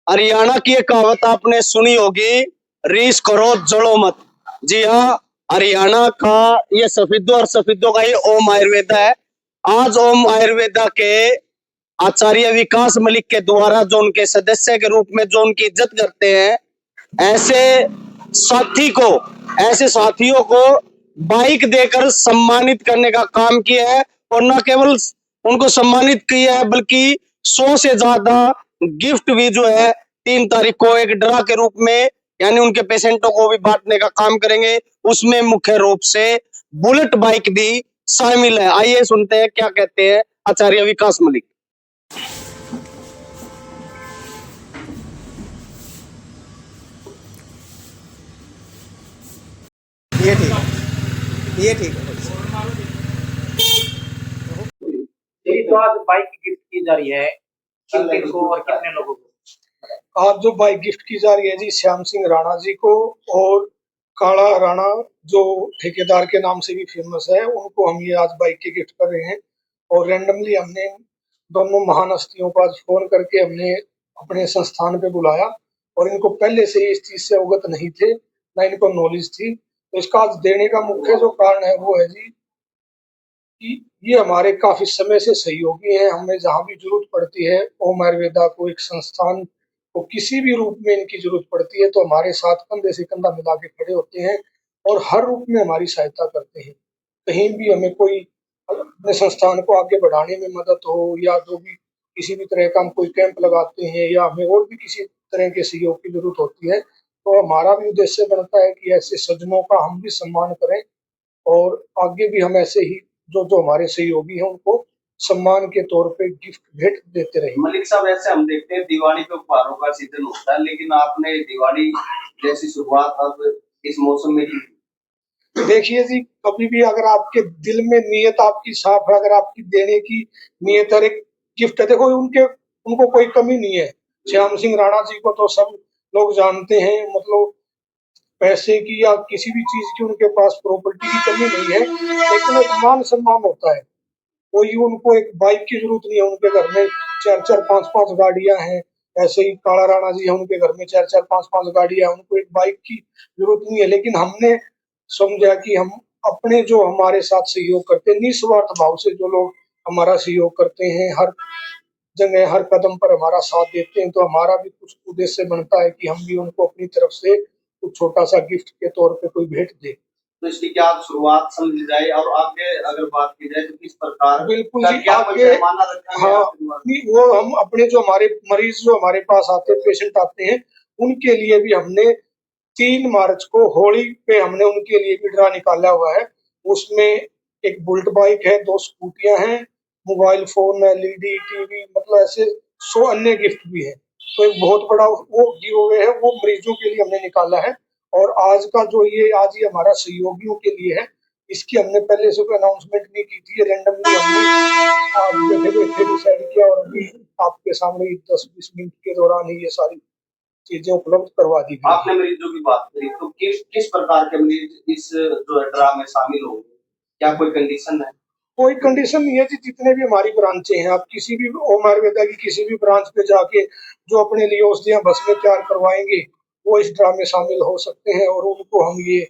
हरियाणा की एक कहावत आपने सुनी होगी, रीस करो जड़ो मत। जी हाँ, हरियाणा का ये सफेदों और सफेदों का ये ओम आयुर्वेदा है। आज ओम आयुर्वेदा के आचार्य विकास मलिक के द्वारा जो उनके सदस्य के रूप में जो उनकी इज्जत करते हैं, ऐसे साथी को, ऐसे साथियों को बाइक देकर सम्मानित करने का काम किया है। और न केवल उनको सम्मानित किया है बल्कि 100 से ज्यादा गिफ्ट भी जो है 3 तारीख को एक ड्रा के रूप में यानी उनके पेशेंटों को भी बांटने का काम करेंगे। उसमें मुख्य रूप से बुलेट बाइक भी शामिल है। आइए सुनते हैं क्या कहते हैं आचार्य विकास मलिक। ये ठीक है, ये ठीक है। तो आज बाइक गिफ्ट की जा रही है को और कितने लोगों को? आज जो बाइक गिफ्ट की जा रही है जी श्याम सिंह राणा जी को और काला राणा जो ठेकेदार के नाम से भी फेमस है, उनको हम ये आज बाइक के गिफ्ट कर रहे हैं। और रैंडमली हमने दोनों महान हस्तियों को आज फोन करके हमने अपने संस्थान पे बुलाया और इनको पहले से इस चीज से अवगत नहीं थे, ना इनको नॉलेज थी। तो इसका आज देने का मुख्य जो कारण है वो है जी कि ये हमारे काफी समय से सहयोगी हैं। हमें जहां भी जरूरत पड़ती है, ओम आयुर्वेदा को एक संस्थान को किसी भी रूप में इनकी जरूरत पड़ती है तो हमारे साथ कंधे से कंधा मिला के खड़े होते हैं और हर रूप में हमारी सहायता करते हैं। कहीं भी हमें कोई अपने संस्थान को आगे बढ़ाने में मदद हो या जो भी किसी भी तरह का हम कोई कैंप लगाते हैं या हमें और भी किसी तरह के सहयोग की जरूरत होती है तो हमारा भी उद्देश्य बनता है कि ऐसे सज्जनों का हम भी सम्मान करें और आगे भी हम ऐसे ही जो जो हमारे सहयोगी हैं उनको सम्मान के तौर पे गिफ्ट भेंट देते रहे। मलिक साहब, ऐसे हम देखते हैं दिवाली पे उपहारों का सीजन होता है, लेकिन आपने दिवाली जैसी शुरुआत अब इस मौसम में की। देखिए जी, कभी भी अगर आपके दिल में नियत आपकी साफ है, अगर आपकी देने की नियत है, एक गिफ्ट है, देखो उनको कोई कमी नहीं है। श्याम सिंह राणा जी को तो सब लोग जानते हैं, मतलब पैसे की या किसी भी चीज की उनके पास प्रॉपर्टी की कमी नहीं है, लेकिन एक मान सम्मान होता है। कोई उनको एक बाइक की जरूरत नहीं है, उनके घर में 4-4 5-5 गाड़ियां हैं। ऐसे ही काला राणा जी है, उनके घर में 4-4 5-5 गाड़ियां हैं, उनको एक बाइक की जरूरत नहीं है। लेकिन हमने समझा कि हम अपने जो हमारे साथ सहयोग करते हैं, निस्वार्थ भाव से जो लोग हमारा सहयोग करते हैं, हर जगह हर कदम पर हमारा साथ देते हैं, तो हमारा भी कुछ उद्देश्य बनता है कि हम भी उनको अपनी तरफ से कुछ छोटा सा गिफ्ट के तौर पे कोई भेंट दे। तो इसकी क्या शुरुआत समझी जाए और आगे अगर बात की जाए तो किस प्रकार बिल्कुल जी, क्या आगे हाँ, वो हम अपने जो हमारे मरीज जो हमारे पास आते हैं, पेशेंट आते हैं, उनके लिए भी हमने 3 मार्च को होली पे हमने उनके लिए भी ड्रा निकाला हुआ है। उसमें एक बुलेट बाइक है, 2 स्कूटियां हैं, मोबाइल फोन, एलईडी टीवी, मतलब ऐसे 100 अन्य गिफ्ट भी है। तो एक बहुत बड़ा वो गिव अवे है, वो मरीजों के लिए हमने निकाला है। और आज का जो आज ये हमारा सहयोगियों के लिए है, इसकी हमने पहले से कोई अनाउंसमेंट नहीं की थी, रैंडमली हमने आज बैठे बैठे डिसाइड किया और अभी आपके सामने 10-20 मिनट के दौरान ही ये सारी चीजें उपलब्ध करवा दी गई। आपने मरीजों की बात करी, तो किस प्रकार के मरीज इस जो है ड्रा में शामिल होंगे? क्या कोई कंडीशन है? कोई कंडीशन नहीं है जी, जितने भी हमारी ब्रांचें हैं, आप किसी भी ओम आयुर्वेदा की किसी भी ब्रांच पे जाके जो अपने लिए औषधियां भस्में तैयार करवाएंगे वो इस ड्रा में शामिल हो सकते हैं और उनको हम ये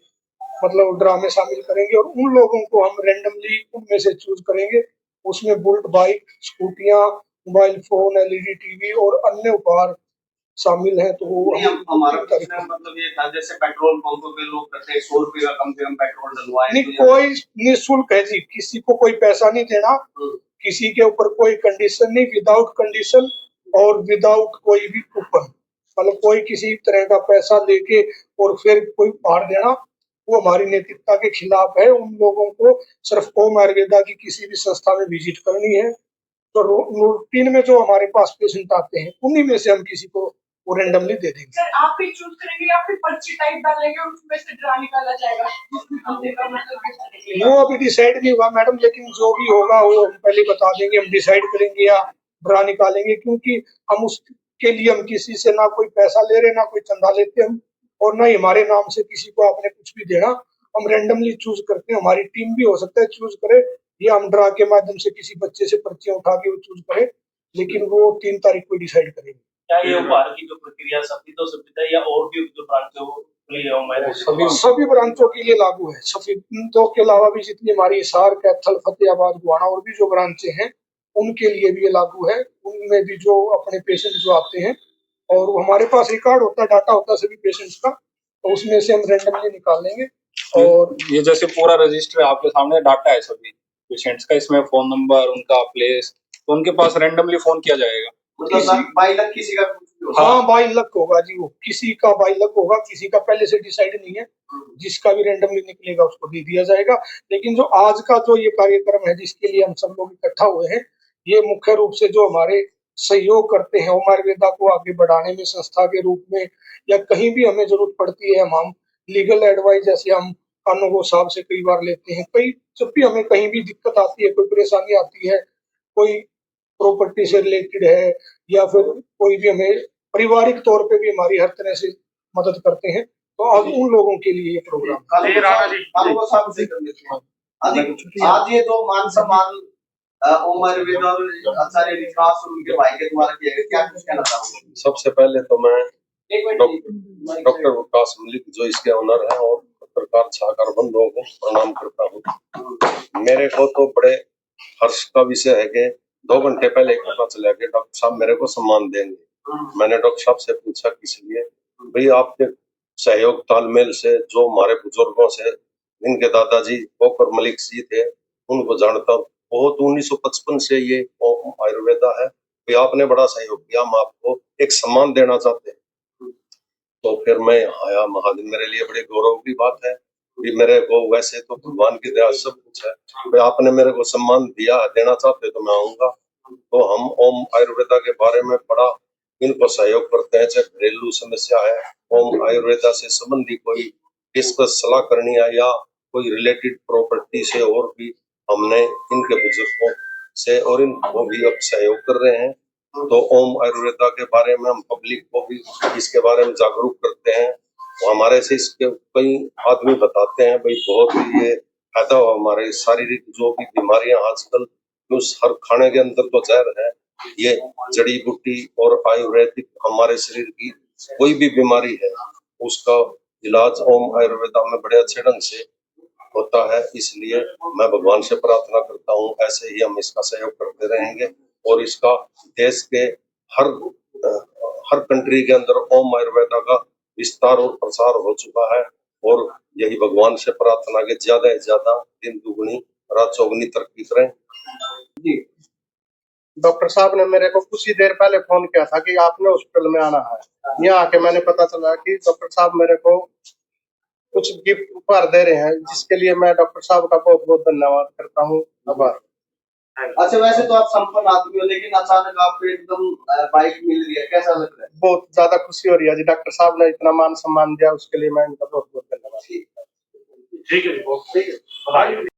मतलब ड्रा में शामिल करेंगे और उन लोगों को हम रैंडमली उनमें से चूज करेंगे। उसमें बुलेट बाइक, स्कूटियां, मोबाइल फोन, एलईडी टीवी और अन्य उपहार शामिल है। तो वो हमारा मतलब ये था जैसे पेट्रोल पंपों पे लोग कहते हैं 100 रुपए का कम से कम पेट्रोल डलवाएं, नहीं, कोई निःशुल्क है जी, किसी को कोई पैसा नहीं देना, किसी के ऊपर कोई कंडीशन नहीं, विदाउट कंडीशन और विदाउट कोई भी कूपन, मतलब कोई किसी तरह का पैसा लेके और फिर कोई उपहार देना वो हमारी नैतिकता के खिलाफ है। उन लोगों को सिर्फ ओम आयुर्वेदा की किसी भी संस्था में विजिट करनी है। तो रूटीन में जो हमारे पास पेशेंट आते हैं उन्हीं में से हम किसी को वो रैंडमली दे देंगे। सर आप ही चूज करेंगे या फिर पर्ची टाइप डालेंगे और उसमें से ड्रा निकाला जाएगा? वो अभी डिसाइड नहीं हुआ मैडम, लेकिन जो भी होगा वो हम पहले बता देंगे, हम डिसाइड करेंगे या ड्रा निकालेंगे, क्योंकि हम उसके लिए हम किसी से ना कोई पैसा ले रहे, ना कोई चंदा लेते हम, और ना ही हमारे नाम से किसी को आपने कुछ भी देना। हम रैंडमली चूज करते हैं, हमारी टीम भी हो सकता है चूज करे या हम ड्रा के माध्यम से किसी बच्चे से पर्चियां उठा के वो चूज करे, लेकिन वो 3 तारीख को डिसाइड करेंगे। क्या ये उपहार की जो प्रक्रिया सफेदों से विदा या और भी जो ब्रांच है वो खुली है ओम आयुर्वेदा? सभी ब्रांचों के लिए लागू है। सफीदों के अलावा भी जितनी हमारी हिसार, कैथल, फतेहाबाद, गुआना और भी जो ब्रांचें हैं उनके लिए भी ये लागू है। उनमें भी जो अपने पेशेंट जो आते हैं और हमारे पास रिकॉर्ड होता है, डाटा होता है सभी पेशेंट्स का, तो उसमें से हम रैंडमली निकाल लेंगे। और ये जैसे पूरा रजिस्टर आपके सामने डाटा है सभी पेशेंट्स का, इसमें फोन नंबर, उनका प्लेस, तो उनके पास रैंडमली फोन किया जाएगा। मतलब बाई लक किसी का कुछ भी हो सकता है। हाँ, बाई लक होगा जी, वो किसी का बाई लक होगा, किसी का पहले से डिसाइड नहीं है। जिसका भी रैंडमली निकलेगा उसको दे दिया जाएगा। लेकिन जो आज का जो ये कार्यक्रम है जिसके लिए हम सब लोग इकट्ठा हुए हैं, ये मुख्य रूप से जो हमारे सहयोग करते हैं ओम आयुर्वेदा को आगे बढ़ाने में संस्था के रूप में, या कहीं भी हमें जरूरत पड़ती है, हम लीगल एडवाइस जैसे हम कानून साहब से कई बार लेते हैं। कई जब भी हमें कहीं भी दिक्कत आती है, कोई परेशानी आती है, कोई प्रॉपर्टी से रिलेटेड है या फिर कोई भी हमें पारिवारिक तौर पे भी हमारी हर तरह से मदद करते हैं, तो आज उन लोगों के लिए ये प्रोग्राम। कानून साहब से कर लेते हैं। आज ये जो मान सम्मान ओम आयुर्वेदा और आचार्य विकास और उनके भाई के द्वारा किया गया, क्या कुछ कहना चाहोगे? सबसे पहले तो मैं डॉक्टर विकास मलिक जो इसके ऑनर हैं और पत्रकार छाकर बंधुओं को प्रणाम करता हूँ। मेरे को तो बड़े हर्ष का विषय है कि 2 घंटे पहले पता चला कि डॉक्टर साहब मेरे को सम्मान देंगे। मैंने डॉक्टर साहब से पूछा किस लिए, भाई आपके सहयोग तालमेल से जो हमारे बुजुर्गों से, इनके दादाजी पोकर मलिक जी थे, उनको जानता हूँ। बहुत 1955 से ये ओम आयुर्वेदा है, भाई आपने बड़ा सहयोग किया, हम आपको एक सम्मान देना चाहते हैं। तो फिर मैं आया, महादेव मेरे लिए बड़े गौरव की बात है कि मेरे को, वैसे तो भगवान की दया सब कुछ है, भाई आपने मेरे को सम्मान दिया, देना चाहते तो मैं आऊंगा। तो हम ओम आयुर्वेदा के बारे में बड़ा इनको सहयोग करते हैं। चाहे घरेलू समस्या है, ओम आयुर्वेदा से संबंधी कोई डिस्कस सलाह करनी है या कोई रिलेटेड प्रॉपर्टी से, और भी हमने इनके बुजुर्गों से और इनको भी अब सहयोग कर रहे हैं। तो ओम आयुर्वेदा के बारे में हम पब्लिक को भी इसके बारे में जागरूक करते हैं। तो हमारे से इसके कई आदमी बताते हैं, भाई बहुत ही ये फायदा हो, हमारे शारीरिक जो भी बीमारियां आजकल, उस हर खाने के अंदर तो जहर है, ये जड़ी बूटी और आयुर्वेदिक हमारे शरीर की कोई भी बीमारी है उसका इलाज ओम आयुर्वेदा में बड़े अच्छे ढंग से होता है। इसलिए मैं भगवान से प्रार्थना करता हूँ ऐसे ही हम इसका सहयोग करते रहेंगे और इसका देश के हर कंट्री के अंदर ओम आयुर्वेदा का विस्तार और प्रसार हो चुका है। और यही भगवान से प्रार्थना के ज्यादा से ज्यादा दिन दुगनी रात चौगुनी तरक्की करें। जी, डॉक्टर साहब ने मेरे को कुछ ही देर पहले फोन किया था कि आपने हॉस्पिटल में आना है। यहाँ आके मैंने पता चला कि डॉक्टर साहब मेरे को कुछ गिफ्ट उपहार दे रहे हैं, जिसके लिए मैं डॉक्टर साहब का बहुत बहुत धन्यवाद करता हूँ। आभार। अच्छा, वैसे तो आप संपन्न आदमी हो, लेकिन अचानक आपको एकदम बाइक मिल रही है, कैसा लग रहा है? बहुत ज्यादा खुशी हो रही है जी, डॉक्टर साहब ने इतना मान सम्मान दिया, उसके लिए मैं इनका बहुत बहुत धन्यवाद। ठीक है, ठीक है।